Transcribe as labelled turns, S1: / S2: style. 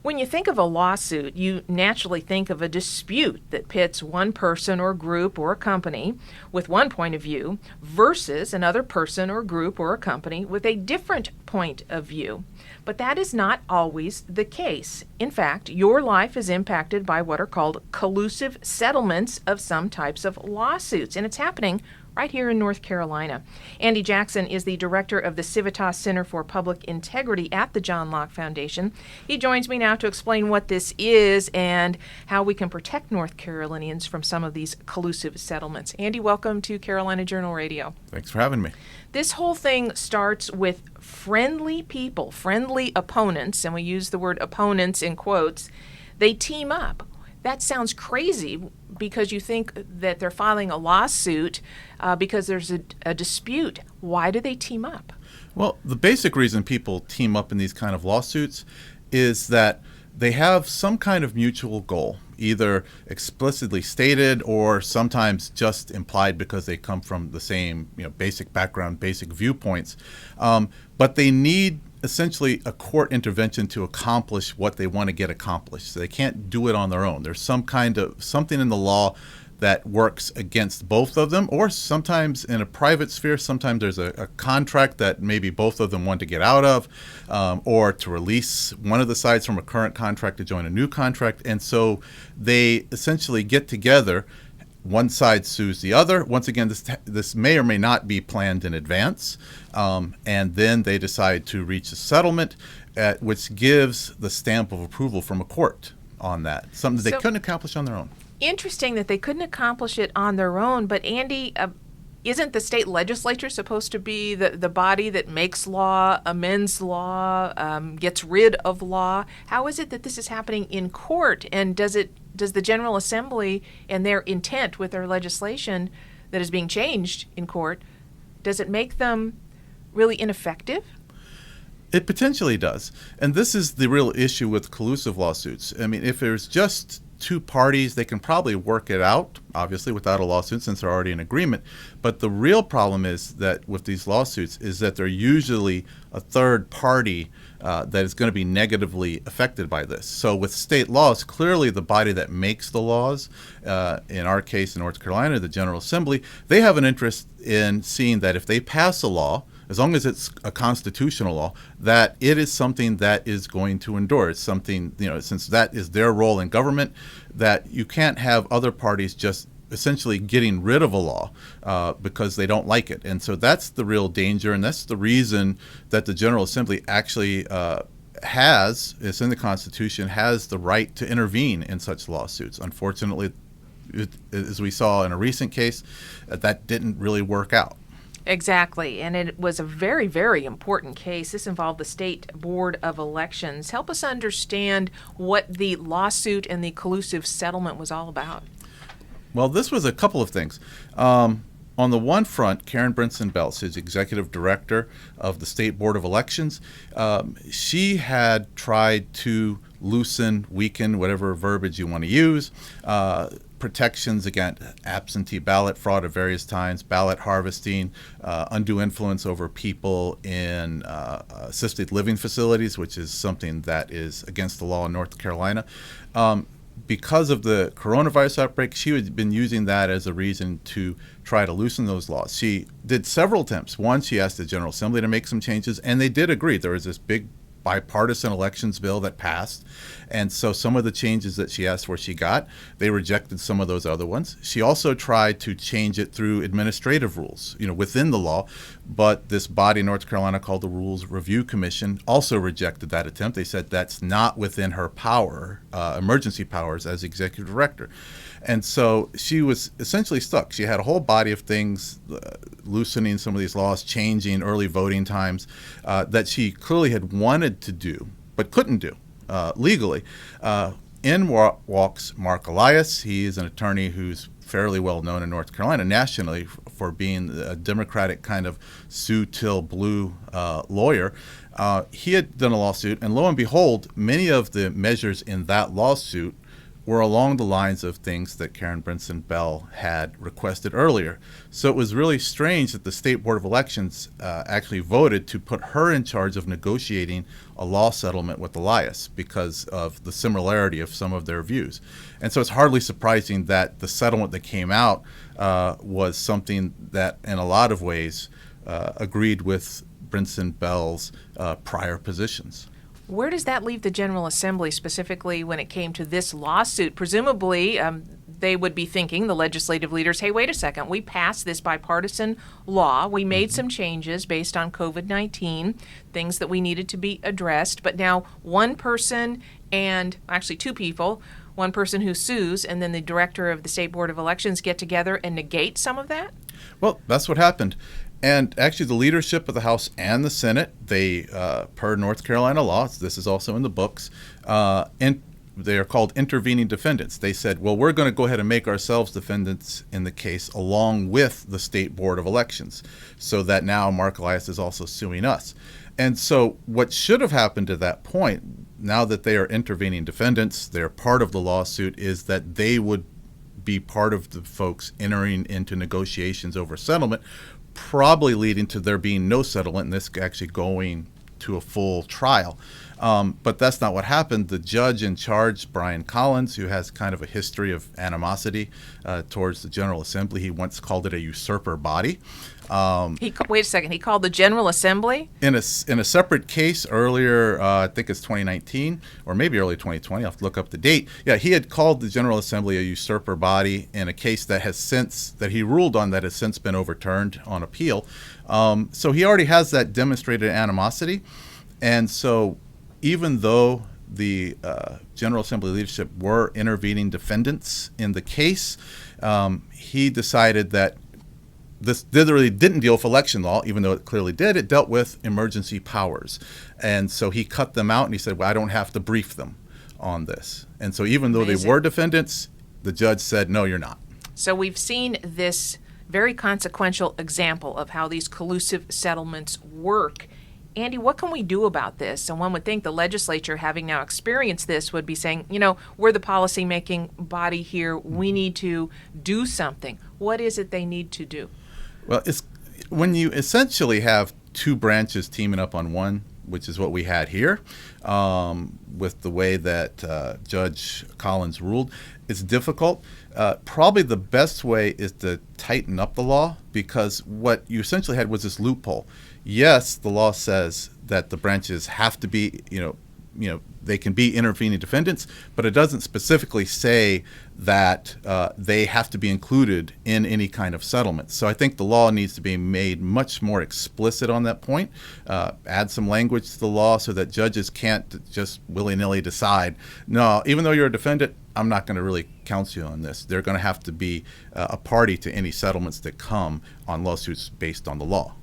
S1: When you think of a lawsuit, you naturally think of a dispute that pits one person or group or a company with one point of view versus another person or group or a company with a different point of view. But that is not always the case. In fact, your life is impacted by what are called collusive settlements of some types of lawsuits, and it's happening right here in North Carolina. Andy Jackson is the director of the Civitas Center for Public Integrity at the John Locke Foundation. He joins me now to explain what this is and how we can protect North Carolinians from some of these collusive settlements. Andy, welcome to Carolina Journal Radio.
S2: Thanks for having me.
S1: This whole thing starts with friendly people, friendly opponents, and we use the word opponents in quotes. They team up. That sounds crazy because you think that they're filing a lawsuit because there's a dispute. Why do they team up?
S2: Well, the basic reason people team up in these kind of lawsuits is that they have some kind of mutual goal, either explicitly stated or sometimes just implied because they come from the same, basic background, basic viewpoints. But they need essentially a court intervention to accomplish what they want to get accomplished. So they can't do it on their own. There's some kind of something in the law that works against both of them, or sometimes in a private sphere, sometimes there's a contract that maybe both of them want to get out of, or to release one of the sides from a current contract to join a new contract. And so they essentially get together. One side sues the other. Once again, this may or may not be planned in advance. And then they decide to reach a settlement, which gives the stamp of approval from a court on that, something they couldn't accomplish on their own.
S1: Interesting that they couldn't accomplish it on their own. But Andy, isn't the state legislature supposed to be the body that makes law, amends law, gets rid of law? How is it that this is happening in court? And does the General Assembly and their intent with their legislation that is being changed in court, does it make them really ineffective?
S2: It potentially does. And this is the real issue with collusive lawsuits. I mean, if there's just two parties, they can probably work it out, obviously, without a lawsuit since they're already in agreement. But the real problem is that with these lawsuits is that they're usually a third party that is going to be negatively affected by this. So with state laws, clearly the body that makes the laws, in our case in North Carolina, the General Assembly, they have an interest in seeing that if they pass a law, as long as it's a constitutional law, that it is something that is going to endure. It's something, since that is their role in government, that you can't have other parties just essentially getting rid of a law because they don't like it. And so that's the real danger, and that's the reason that the General Assembly actually it's in the Constitution, has the right to intervene in such lawsuits. Unfortunately, as we saw in a recent case, that didn't really work out.
S1: Exactly, and it was a very, very important case. This involved the State Board of Elections. Help us understand what the lawsuit and the collusive settlement was all about.
S2: Well, this was a couple of things. On the one front, Karen Brinson-Belz, who's executive director of the State Board of Elections, she had tried to weaken, whatever verbiage you want to use, protections against absentee ballot fraud at various times, ballot harvesting, undue influence over people in assisted living facilities, which is something that is against the law in North Carolina. Because of the coronavirus outbreak, she had been using that as a reason to try to loosen those laws. She did several attempts. One, she asked the General Assembly to make some changes, and they did agree. There was this big bipartisan elections bill that passed. And so some of the changes that she asked for, she got. They rejected some of those other ones. She also tried to change it through administrative rules, within the law. But this body in North Carolina called the Rules Review Commission also rejected that attempt. They said that's not within her power, emergency powers as executive director. And so she was essentially stuck. She had a whole body of things, loosening some of these laws, changing early voting times, that she clearly had wanted to do, but couldn't do legally. In walks Mark Elias. He is an attorney who's fairly well known in North Carolina nationally for being a Democratic kind of Sue Till Blue lawyer. He had done a lawsuit, and lo and behold, many of the measures in that lawsuit were along the lines of things that Karen Brinson Bell had requested earlier. So it was really strange that the State Board of Elections actually voted to put her in charge of negotiating a law settlement with Elias because of the similarity of some of their views. And so it's hardly surprising that the settlement that came out was something that in a lot of ways agreed with Brinson Bell's prior positions.
S1: Where does that leave the General Assembly, specifically when it came to this lawsuit? Presumably, they would be thinking, the legislative leaders, hey, wait a second, we passed this bipartisan law. We made some changes based on COVID-19, things that we needed to be addressed. But now one person and actually two people, one person who sues and then the director of the State Board of Elections get together and negate some of that?
S2: Well, that's what happened. And actually, the leadership of the House and the Senate, they, per North Carolina law, this is also in the books, and they are called intervening defendants. They said, well, we're going to go ahead and make ourselves defendants in the case along with the State Board of Elections, so that now Mark Elias is also suing us. And so what should have happened at that point, now that they are intervening defendants, they're part of the lawsuit, is that they would be part of the folks entering into negotiations over settlement, probably leading to there being no settlement and this actually going to a full trial. But that's not what happened. The judge in charge, Brian Collins, who has kind of a history of animosity towards the General Assembly, he once called it a usurper body.
S1: Wait a second, he called the General Assembly?
S2: In a separate case earlier, I think it's 2019 or maybe early 2020, I'll have to look up the date. Yeah, he had called the General Assembly a usurper body in a case that he ruled on that has since been overturned on appeal. So he already has that demonstrated animosity. And so even though the General Assembly leadership were intervening defendants in the case, he decided that this really didn't deal with election law, even though it clearly did. It dealt with emergency powers. And so he cut them out and he said, well, I don't have to brief them on this. And so even though they were defendants, the judge said, no, you're not.
S1: So we've seen this very consequential example of how these collusive settlements work. Andy, what can we do about this? And one would think the legislature, having now experienced this, would be saying, we're the policy-making body here. We need to do something. What is it they need to do?
S2: Well, it's when you essentially have two branches teaming up on one, which is what we had here, with the way that Judge Collins ruled, it's difficult. Probably the best way is to tighten up the law, because what you essentially had was this loophole. Yes, the law says that the branches have to be, they can be intervening defendants, but it doesn't specifically say that they have to be included in any kind of settlement. So I think the law needs to be made much more explicit on that point. Add some language to the law so that judges can't just willy-nilly decide, no, even though you're a defendant, I'm not going to really counsel you on this. They're going to have to be a party to any settlements that come on lawsuits based on the law.